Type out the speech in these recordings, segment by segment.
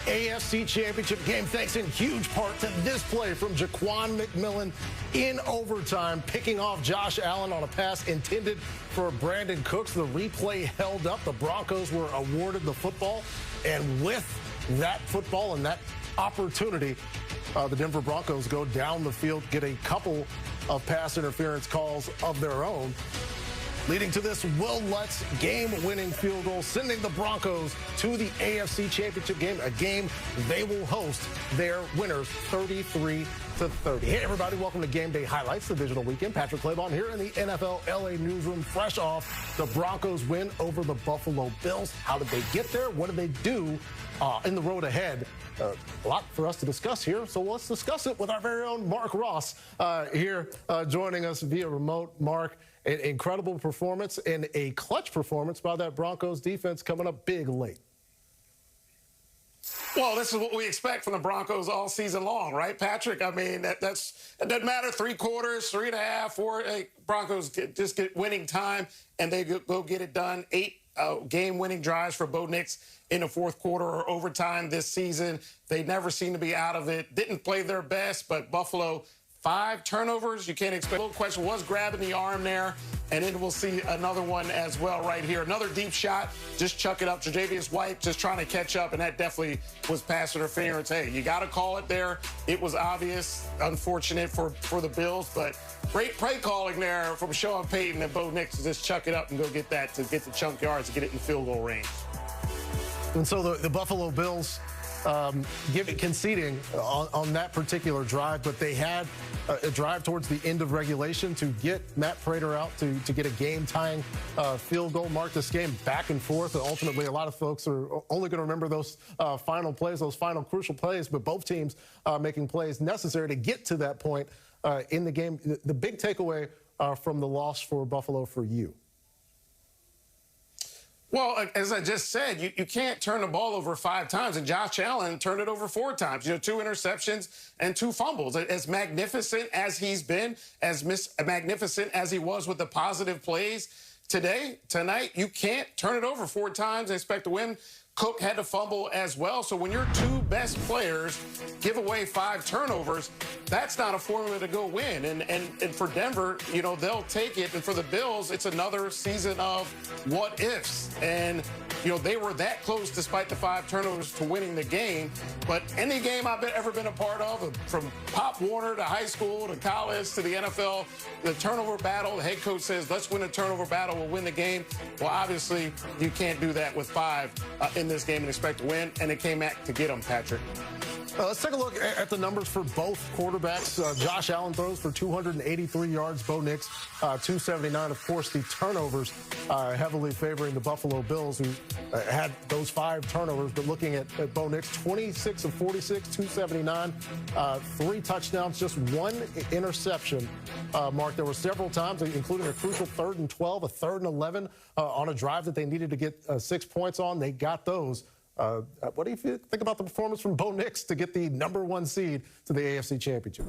AFC Championship game, thanks in huge part to this play from Jaquan McMillan in overtime, picking off Josh Allen on a pass intended for Brandon Cooks. The replay held up. The Broncos were awarded the football, and with that football and that opportunity, the Denver Broncos go down the field, get a couple of pass interference calls of their own, leading to this Will Lutz game-winning field goal, sending the Broncos to the AFC Championship game, a game they will host their winners 33-30. Hey, everybody, welcome to Game Day Highlights, the digital weekend. Patrick Claybon here in the NFL LA newsroom, fresh off the Broncos win over the Buffalo Bills. How did they get there? What did they do in the road ahead? A lot for us to discuss here, so let's discuss it with our very own Mark Ross here joining us via remote. Mark, an incredible performance and a clutch performance by that Broncos defense coming up big late. Well, this is what we expect from the Broncos all season long, right, Patrick? I mean, it doesn't matter, 3 quarters, 3.5, 4. Broncos just get winning time, and they go get it done. 8 game-winning drives for Bo Nix in the fourth quarter or overtime this season. They never seem to be out of it. Didn't play their best, but Buffalo, 5 turnovers. You can't expect. A little question was grabbing the arm there, and then we'll see another one as well right here. Another deep shot, just chuck it up. Tre'Davious White just trying to catch up, and that definitely was pass interference. Hey, you got to call it there. It was obvious, unfortunate for the Bills, but great play calling there from Sean Payton and Bo Nix to just chuck it up and go get that, to get the chunk yards, to get it in field goal range. And so the Buffalo Bills conceding on that particular drive, but they had a drive towards the end of regulation to get Matt Prater out to get a game-tying field goal. Mark, this game back and forth, and ultimately a lot of folks are only going to remember those final plays, those final crucial plays, but both teams making plays necessary to get to that point in the game. The big takeaway from the loss for Buffalo for you? Well, as I just said, you can't turn the ball over 5 times, and Josh Allen turned it over 4 times. 2 interceptions and 2 fumbles. As magnificent as he's been, as magnificent as he was with the positive plays tonight, you can't turn it over 4 times and expect to win. Cook had to fumble as well. So when your 2 best players give away 5 turnovers, that's not a formula to go win. And for Denver, they'll take it. And for the Bills, it's another season of what ifs. And, they were that close despite the 5 turnovers to winning the game. But any game I've ever been a part of, from Pop Warner to high school to college to the NFL, the turnover battle, the head coach says, let's win a turnover battle, we'll win the game. Well, obviously, you can't do that with 5 in this game and expect to win, and it came back to get them, Patrick. Let's take a look at the numbers for both quarterbacks. Josh Allen throws for 283 yards. Bo Nix, 279. Of course, the turnovers heavily favoring the Buffalo Bills, who had those 5 turnovers. But looking at Bo Nix, 26 of 46, 279, 3 touchdowns, just 1 interception. Mark, there were several times, including a crucial 3rd and 12, a 3rd and 11 on a drive that they needed to get 6 points on. They got those. What do you think about the performance from Bo Nix to get the #1 seed to the AFC Championship?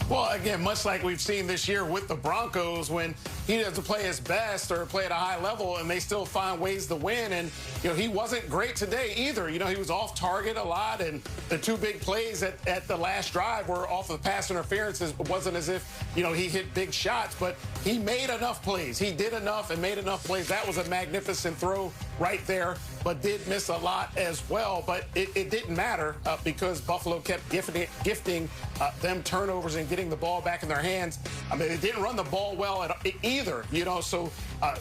Well, again, much like we've seen this year with the Broncos, when he doesn't play his best or play at a high level and they still find ways to win. And, he wasn't great today either. He was off target a lot, and the 2 big plays at the last drive were off of pass interferences. It wasn't as if, he hit big shots, but he made enough plays. He did enough and made enough plays. That was a magnificent throw right there, but did miss a lot as well. But it didn't matter because Buffalo kept gifting them turnovers and getting the ball back in their hands. I mean, they didn't run the ball well either, so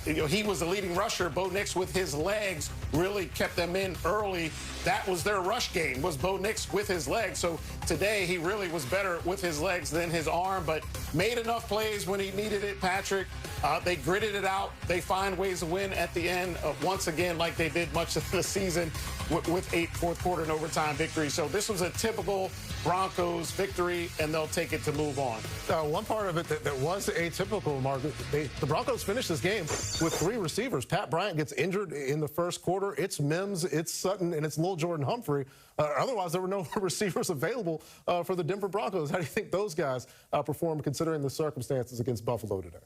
he was the leading rusher. Bo Nix with his legs really kept them in early. That was their rush game, was Bo Nix with his legs. So today he really was better with his legs than his arm, but made enough plays when he needed it, Patrick. They gritted it out. They find ways to win at the end, once again, like they did much of the season with 8 fourth quarter and overtime victories. So this was a typical Broncos victory, and they'll take it to move on. One part of it that was atypical, Mark, the Broncos finished this game with 3 receivers. Pat Bryant gets injured in the first quarter. It's Mims, it's Sutton, and it's Lil Jordan Humphrey. Otherwise, there were no receivers available for the Denver Broncos. How do you think those guys performed considering the circumstances against Buffalo today?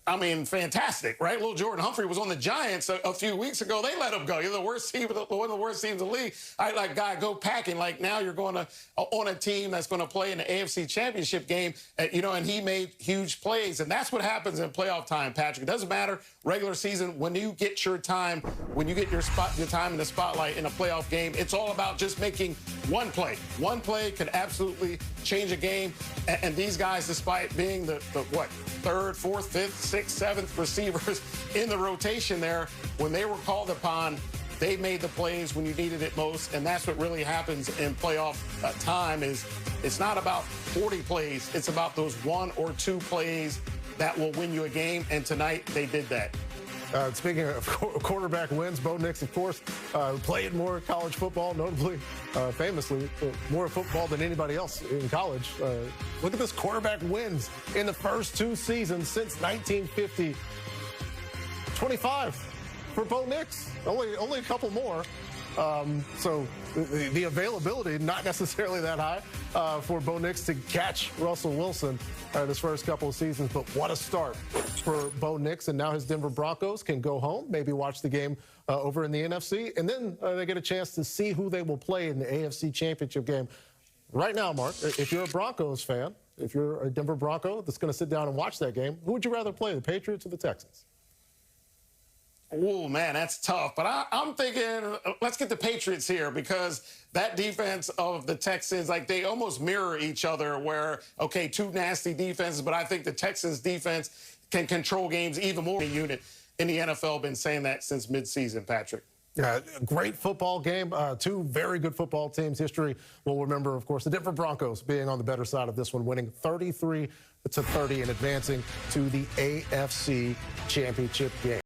I mean, fantastic, right? Little Jordan Humphrey was on the Giants a few weeks ago. They let him go. You're the worst team, one of the worst teams in the league. Like, guy, go packing. Like, now you're going to on a team that's going to play in the AFC Championship game, and he made huge plays. And that's what happens in playoff time, Patrick. It doesn't matter regular season. When you get your time, when you get your time in the spotlight in a playoff game, it's all about just making one play. One play could absolutely change a game. And these guys, despite being the third, fourth, fifth, sixth, seventh receivers in the rotation there, when they were called upon, they made the plays when you needed it most. And that's what really happens in playoff time. Is it's not about 40 plays. It's about those 1 or 2 plays that will win you a game. And tonight they did that. Speaking of quarterback wins, Bo Nix, of course, played more college football, notably, famously, more football than anybody else in college. Look at this quarterback wins in the first 2 seasons since 1950. 25 for Bo Nix. Only a couple more. So the availability, not necessarily that high for Bo Nix to catch Russell Wilson this first couple of seasons. But what a start for Bo Nix. And now his Denver Broncos can go home, maybe watch the game over in the NFC. And then they get a chance to see who they will play in the AFC Championship game. Right now, Mark, if you're a Broncos fan, if you're a Denver Bronco that's going to sit down and watch that game, who would you rather play, the Patriots or the Texans? Oh, man, that's tough. But I'm thinking, let's get the Patriots here, because that defense of the Texans, like, they almost mirror each other where, okay, 2 nasty defenses, but I think the Texans defense can control games even more. Unit in the NFL, been saying that since midseason, Patrick. Yeah, great football game. 2 very good football teams. History will remember, of course, the Denver Broncos being on the better side of this one, winning 33-30 and advancing to the AFC Championship game.